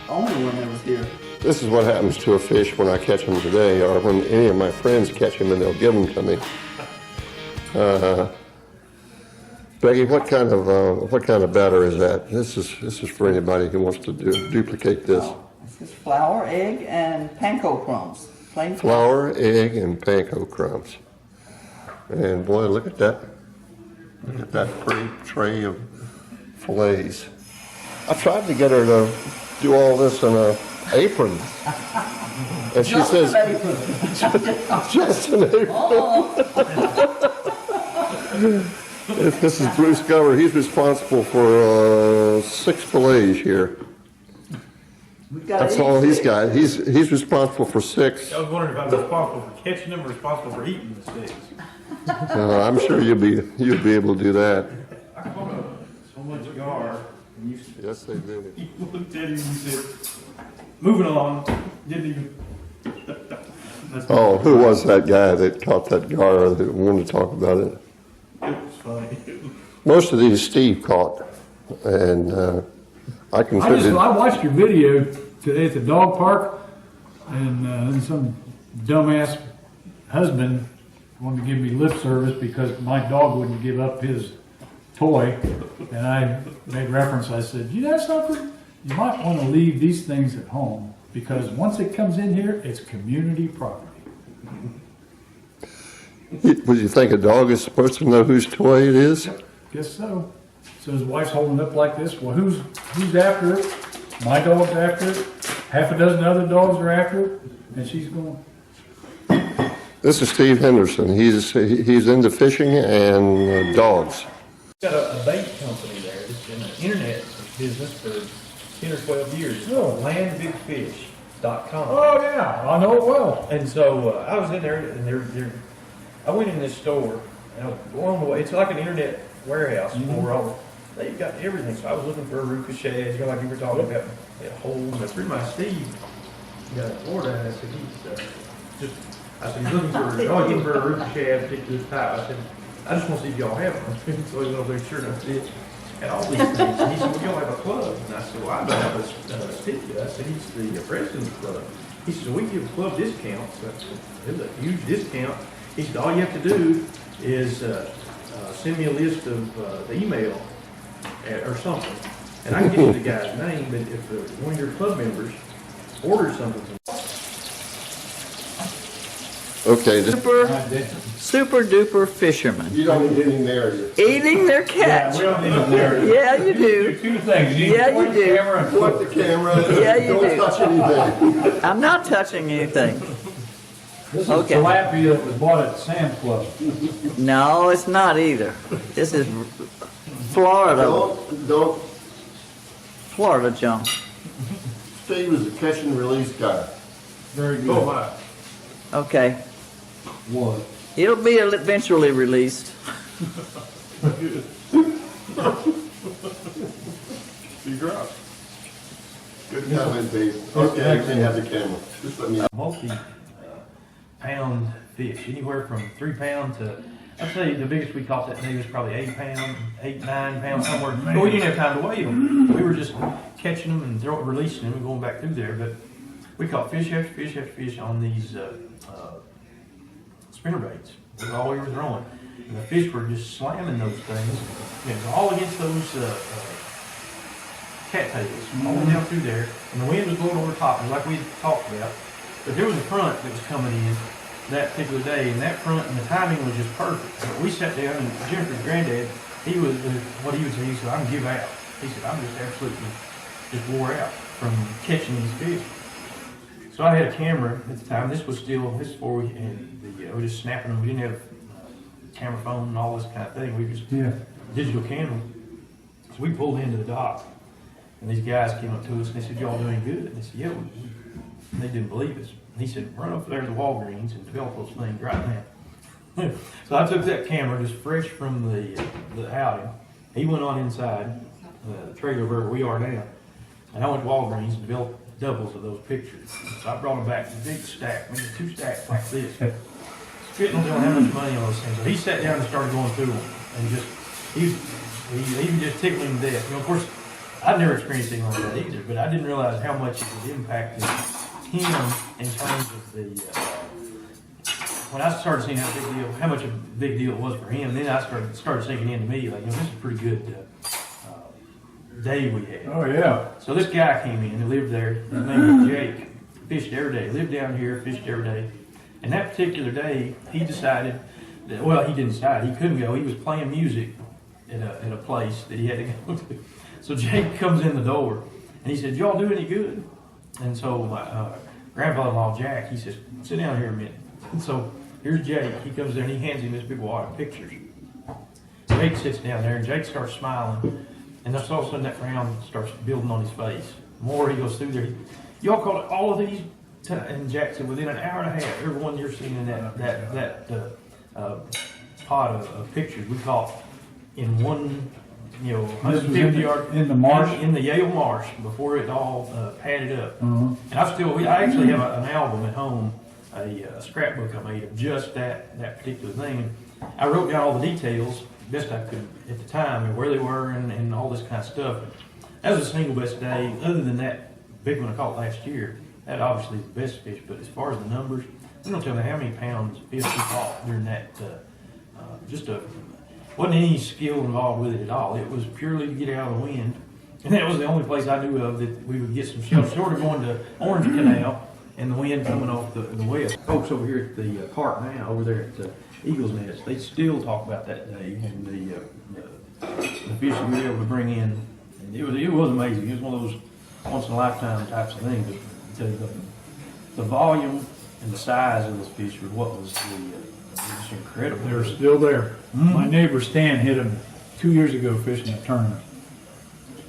only when they was here. This is what happens to a fish when I catch them today, or when any of my friends catch them and they'll give them to me. Becky, what kind of batter is that? This is for anybody who wants to duplicate this. This is flour, egg, and panko crumbs. Plain Flour, egg, and panko crumbs. And boy, look at that. Look at that pretty tray of fillets. I tried to get her to do all this in an apron. And she says, just an apron. This is Bruce Gover. He's responsible for 6 fillets here. That's all he's got. He's responsible for 6. I was wondering if I was responsible for catching them or responsible for eating the 6. I'm sure you'll be able to do that. I caught so much gar. Yes, they do. You looked at him and you said, moving along. Didn't even. Oh, who was that guy that caught that gar that wanted to talk about it? It was funny. Most of these Steve caught, and I contributed. I watched your video today at the dog park, and then some dumbass husband wanted to give me lip service because my dog wouldn't give up his toy, and I made reference. I said, "You know something? You might want to leave these things at home because once it comes in here, it's community property." Would you think a dog is supposed to know whose toy it is? Guess so. So his wife's holding it up like this. Well, who's after it? My dog's after it. Half a dozen other dogs are after it, and she's going. This is Steve Henderson. He's into fishing and dogs. Got a bait company there. It's been an internet business for 10 or 12 years. Oh. landbigfish.com. Oh yeah, I know it well. And so I was in there, and I went in this store, and along the way, it's like an internet warehouse for all. They've got everything. So I was looking for a Ruka shad, like you were talking about. They had holes. And through my Steve, got in Florida, and I said, he's looking for, looking for a Ruka shad, stick to this pipe. I said, I just want to see if y'all have one. So he's over there, sure enough, did. And all these things. And he said, well, y'all have a club. And I said, well, I don't have a sticker. I said, he's the president of the club. He said, we give club discounts. So it's a huge discount. He said, all you have to do is send me a list of the email or something. And I can give you the guy's name, but if one of your club members orders something from Okay. Super duper fishermen. You don't need any narrative. Eating their catch. we don't need a narrative. Yeah, you do. Two things. You Yeah, you do. Point the camera. Yeah, you Don't do. touch anything. I'm not touching anything. This is Okay. tilapia that was bought at Sam's Club. No, it's not either. This is Florida. Don't. Florida junk. Steve is a catch and release guy. Very good. Oh, my. Okay. What? It'll be eventually released. You drop. Good comment, Dave. Okay, I can have the camera. Just let me. Multi-pound fish, anywhere from 3 pounds to, I'd say the biggest we caught that day was probably 8 pounds, 8, 9 pounds, somewhere. But we didn't have time to weigh them. We were just catching them and releasing them and going back through there. But we caught fish after fish after fish on these spinner baits. That's all we were throwing. And the fish were just slamming those things. And it was all against those cattails, all the way down through there. And the wind was blowing over top, like we talked about. But there was a front that was coming in that particular day, and that front and the timing was just perfect. So we sat down, and Jennifer's granddad, he was, what he would say, he said, I can give out. He said, I'm just absolutely just wore out from catching these fish. So I had a camera at the time. This is before we were just snapping them. We didn't have camera phone and all this kind of thing. We just digital camera. So we pulled into the dock, and these guys came up to us and they said, y'all doing good? And they said, yeah. And they didn't believe us. And he said, run up there to the Walgreens and develop those things right now. So I took that camera just fresh from the outing. He went on inside the trailer where we are now. And I went to Walgreens and developed doubles of those pictures. So I brought them back, a big stack, maybe 2 stacks like this. Spitting on how much money on those things. So he sat down and started going through them. And just, he even just tickled him to death. You know, of course, I I'd never experienced anything like that either, but I didn't realize how much it was impacting him in terms of the, when I started seeing how much of a big deal it was for him, then I started sinking into me, like, this is a pretty good day we had. Oh, yeah. So this guy came in and lived there. His name was Jake. Fished every day. Lived down here, fished every day. And that particular day, he decided that, well, he didn't decide. He couldn't go. He was playing music at a place that he had to go to. So Jake comes in the door and he said, "Y'all do any good?" And so my grandfather-in-law, Jack, he says, "Sit down here a minute." And so here's Jake. He comes there and he hands him this big wad of pictures. Jake sits down there and Jake starts smiling. And then all of a sudden that frown starts building on his face. More he goes through there. "Y'all caught all of these?" And Jack said, "Within an hour and a half, everyone you're seeing in that pot of pictures we caught in one, 150 yard in the marsh, in the Yale Marsh before it all padded up." Uh-huh. And I actually have an album at home, a scrapbook I made of just that particular thing. I wrote down all the details best I could at the time and where they were and all this kind of stuff. That was the single best day, other than that big one I caught last year. That obviously is the best fish, but as far as the numbers, they don't tell me how many pounds of fish we caught during that. Wasn't any skill involved with it at all. It was purely to get out of the wind, and that was the only place I knew of that we would get some shells. Short of going to Orange Canal and the wind coming off the west. Folks over here at the park now, over there at Eagle's Nest, they still talk about that day and the fish that we were able to bring in. And it was amazing. It was one of those once in a lifetime types of things. But the volume and the size of this fish was what was just incredible. they're still there. My neighbor Stan hit them 2 years ago fishing a tournament.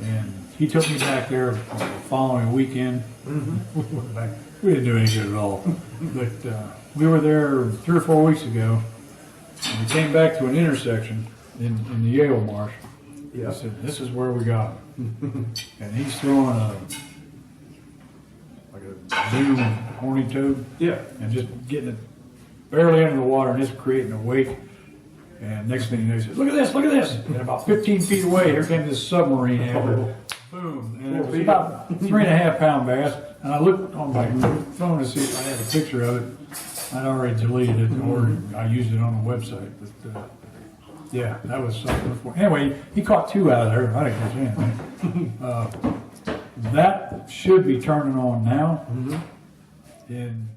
And he took me back there the following weekend. We went back. We didn't do any good at all. But we were there 3 or 4 weeks ago. And we came back to an intersection in the Yale Marsh. Yeah. I said, "This is where we got him." And he's throwing a zoom horny toad. Yeah. And just getting it barely under the water and just creating a wake. And next thing you know, he says, "Look at this, look at this." And about 15 feet away, here came this submarine after. Boom. And it was about 3.5 pound bass. And I looked on my phone to see if I had a picture of it. I'd already deleted it, or I used it on the website. But yeah, that was something before. Anyway, he caught 2 out of there. I didn't catch anything. That should be turning on now. And